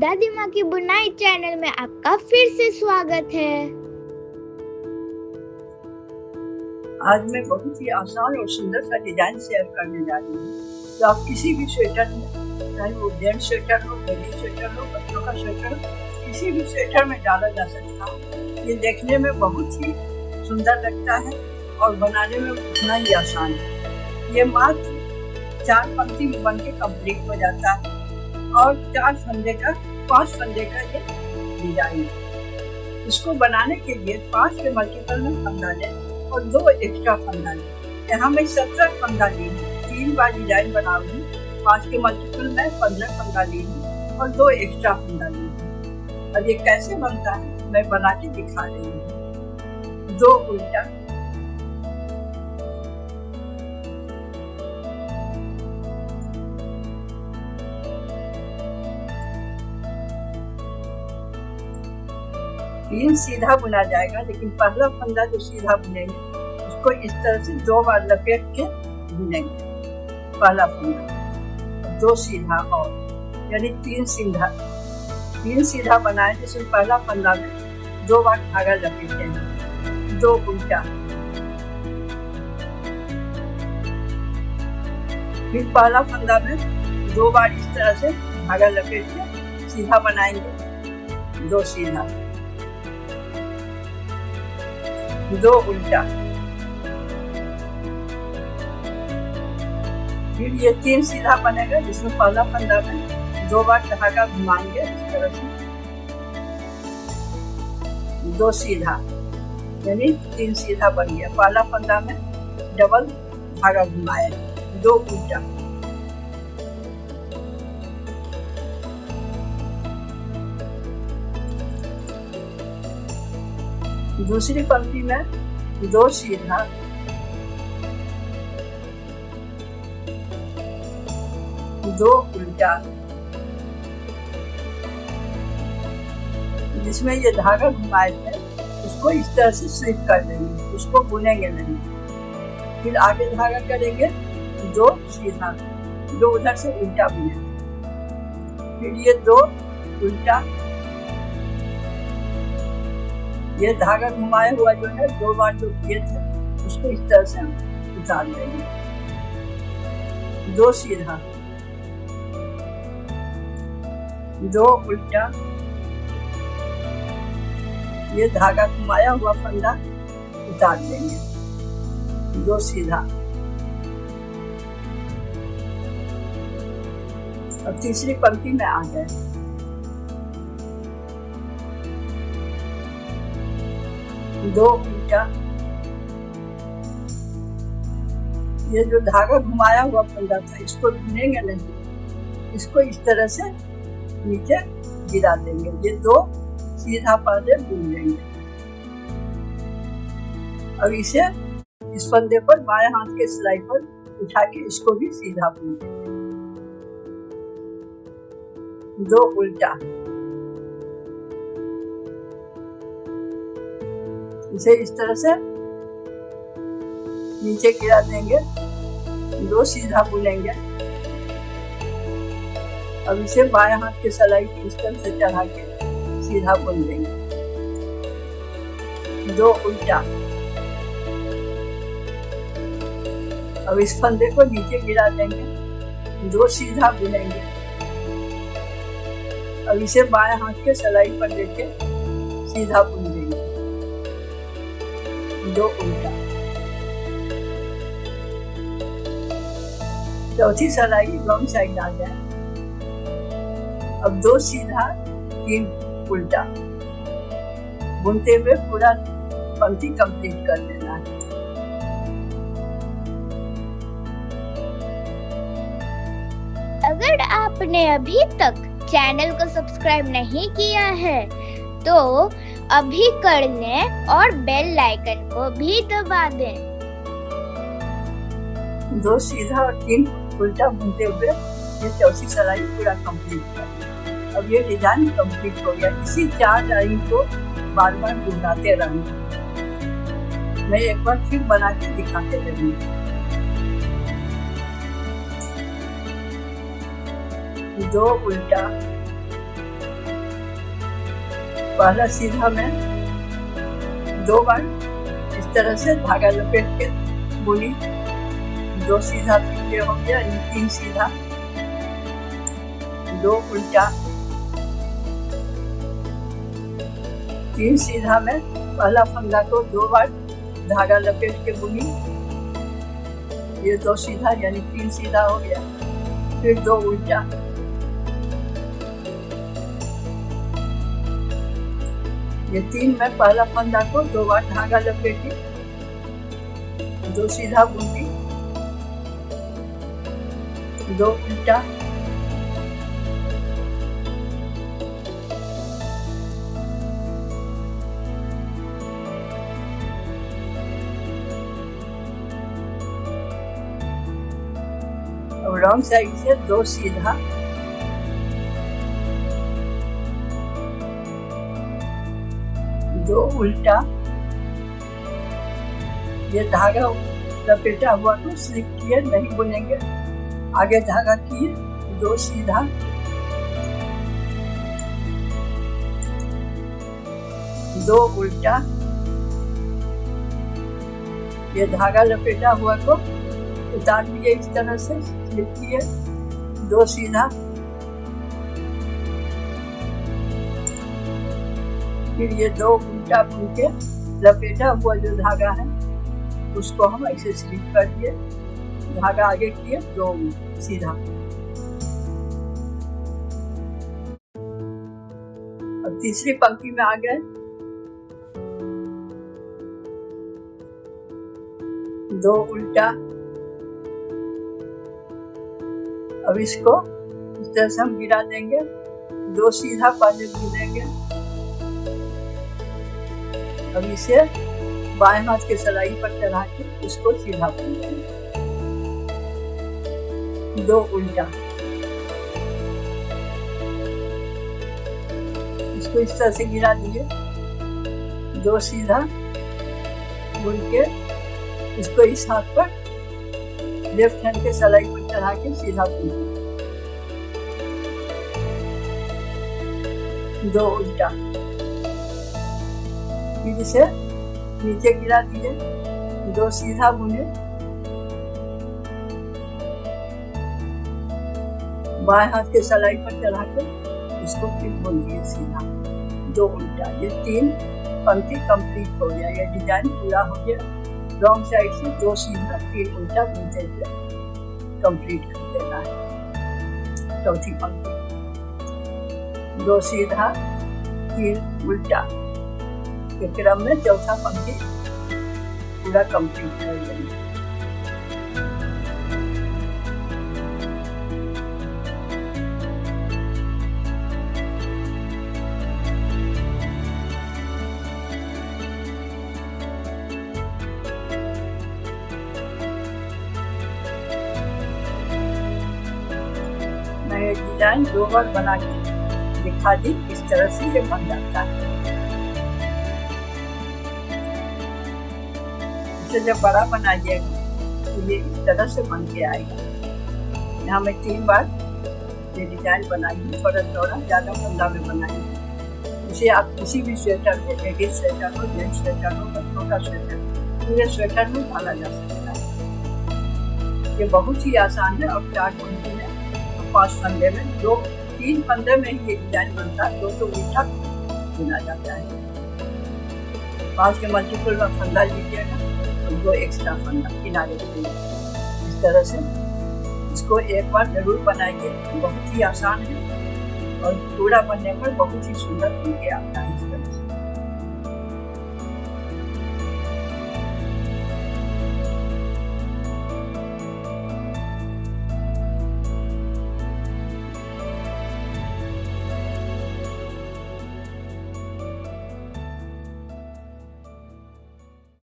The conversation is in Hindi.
दादी माँ की बुनाई चैनल में आपका फिर से स्वागत है। आज मैं बहुत ही आसान और सुंदर सा डिजाइन शेयर करने जा रही हूँ। तो आप किसी भी स्वेटर में, चाहे वो जेंट्स स्वेटर हो, लेडीज स्वेटर हो, बच्चों का स्वेटर हो, किसी भी स्वेटर में डाला जा सकता है। ये देखने में बहुत ही सुंदर लगता है और बनाने में उतना ही आसान है। ये मात्र 4 पंक्ति में बन के कम्प्लीट हो जाता है और 5 फंदे का ये डिजाइन है। इसको बनाने के लिए 5 के मल्टीपल में फंदा लें और 2 एक्स्ट्रा फंदा लें। यहाँ मैं 17 फंदा ली हूँ, 3 बार डिजाइन बना रही हूँ। 5 के मल्टीपल में 15 फंदा ली हूँ और 2 एक्स्ट्रा फंदा ली हूँ। और ये कैसे बनता है मैं बना के दिखा रही हूँ। 2 उल्टा, तीन सीधा बुना जाएगा, लेकिन पहला फंदा जो सीधा बुनेंगे उसको इस तरह से 2 बार लपेट के बुनेंगे। पहला फंदा 2 सीधा और यानी 3 सीधा बनाए, जिसमें पहला फंदा में 2 बार धागा लपेटेंगे। 2 उल्टा, फिर पहला फंदा में 2 बार इस तरह से धागा लपेट के सीधा बनाएंगे। 2 सीधा, 2 उल्टा, फिर ये 3 सीधा बनेगा, जिसमें पहला फंदा में 2 बार धागा घुमाएंगे इस तरह से। 2 सीधा यानी 3 सीधा बन गया। पहला फंदा में डबल धागा घुमाए। 2 उल्टा, दूसरी पंक्ति में 2 सीधा, 2 उल्टा, जिसमें ये धागा घुमाए थे उसको इस तरह से स्लिप कर देंगे, उसको बुनेंगे नहीं। फिर आगे धागा करेंगे 2 सीधा, 2 उधर से उल्टा बुनेंगे। फिर ये 2 उल्टा, ये धागा घुमाया हुआ जो है 2 बार जो किए थे उसको इस तरह से उतार देंगे। 2 सीधा, 2 उल्टा, ये धागा घुमाया हुआ फंदा उतार देंगे। 2 सीधा। अब तीसरी पंक्ति में आ गए। 2 उल्टा, ये जो धागा घुमाया हुआ फंदा था इसको बुनेंगे नहीं, इसको इस तरह से नीचे गिरा देंगे। ये 2 सीधा पहले बुन लेंगे। अब इसे इस फंदे पर बाएं हाथ के सिलाई पर उठा के इसको भी सीधा बुन देंगे। 2 उल्टा, इसे इस तरह से नीचे गिरा देंगे। 2 सीधा बुनेंगे। अब इसे बाएं हाथ के सिलाई की इस तरह से चढ़ा के सीधा बुन देंगे। 2 उल्टा, अब इस फंदे को नीचे गिरा देंगे। 2 सीधा बुनेंगे। अब इसे बाएं हाथ के सिलाई पर लेके सीधा बुन देंगे। 2 उल्टा, चौथी सिलाई रॉन्ग साइड आ जाए। अब 2 सीधा, 3 उल्टा बुनते हुए पूरा पंक्ति कंप्लीट कर लेना है। अगर आपने अभी तक चैनल को सब्सक्राइब नहीं किया है तो अभी कर लें और बेल आइकन को भी दबा दें। 2 सीधा और 3 उल्टा बुनते हुए ये चौथी सिलाई पूरा कंप्लीट कर। अब ये डिजाइन कंप्लीट हो गया। इसी 4 लाइन को बार बार बुनाते रहना। मैं एक बार फिर बना के दिखाते रहूंगी। 2 उल्टा, पहला सीधा में 2 बार इस तरह से धागा लपेट के बुनी, 2 सीधा ये हो गया, 3 सीधा, 2 उल्टा, 3 सीधा में पहला फंदा को 2 बार धागा लपेट के बुनी, ये 2 सीधा यानी 3 सीधा हो गया, फिर 2 उल्टा, ये 3 में पहला फंदा को 2 बार धागा लपेटी, 2 सीधा बुनी, 2 उल्टा, और रॉन्ग साइड से 2 सीधा, 2 उल्टा, ये धागा लपेटा हुआ तो स्लिप किए, नहीं बुनेंगे, आगे धागा किए, 2 सीधा, 2 उल्टा, ये धागा लपेटा हुआ को उतार दिए इस तरह से, स्लिप किए, 2 सीधा, फिर ये 2 उल्टा बुन के लपेटा हुआ जो धागा है उसको हम ऐसे स्लिप कर दिए, धागा आगे किए, 2 सीधा। अब तीसरी पंक्ति में आ गए, 2 उल्टा, अब इसको इस तरह से हम गिरा देंगे, 2 सीधा पहले बुनेंगे, अब इसे बाएं हाथ के सलाई पर चढ़ा के उसको सीधा बुनेंगे, 2 उल्टा, इसको इस तरह से गिरा दिए, 2 सीधा बुन के इसको इस हाथ पर लेफ्ट हैंड के सलाई पर चढ़ा के सीधा बुनिए, 2 उल्टा, फिर इसे नीचे गिरा दिए, 2 सीधा बुने, बाएं हाथ के सलाई पर चढ़ा के इसको फिर बुन दिए सीधा, 2 उल्टा। ये 3 पंक्ति कंप्लीट हो गया, ये डिजाइन पूरा हो गया। रॉन्ग साइड से 2 सीधा 3 उल्टा बुनते हुए कंप्लीट कर देना है। चौथी पंक्ति 2 सीधा 3 उल्टा के क्रम में चौथा पंक्ति पूरा कंप्लीट कर देना। मैं डिजाइन 2 बार बना के दिखा दी, इस तरह से ये बन जाता है। इसे जब बड़ा बनाइएगा तो ये इस तरह से बन के आएगा। यहाँ मैं 3 बार ये डिजाइन बनाई हूँ, थोड़ा थोड़ा ज़्यादा पंद्रह में बनाई हूँ। इसे आप किसी भी स्वेटर में, लेडीज स्वेटर हो, जेंट्स स्वेटर हो, बच्चों का स्वेटर, पूरे स्वेटर में डाला जा सकता है। ये बहुत ही आसान है और 4 पंक्ति में 5 फंदे में 3 फंदे में ये डिजाइन बनता है। 2 तो उल्टा बुना जाता है। 5 के मल्टीपल में फंदा लीजिएगा और 2 एक्स्ट्रा फंदा किनारे पे। इस तरह से इसको एक बार जरूर बनाइए, बहुत ही आसान है और पूरा बनने पर बहुत ही सुंदर बन के आता है।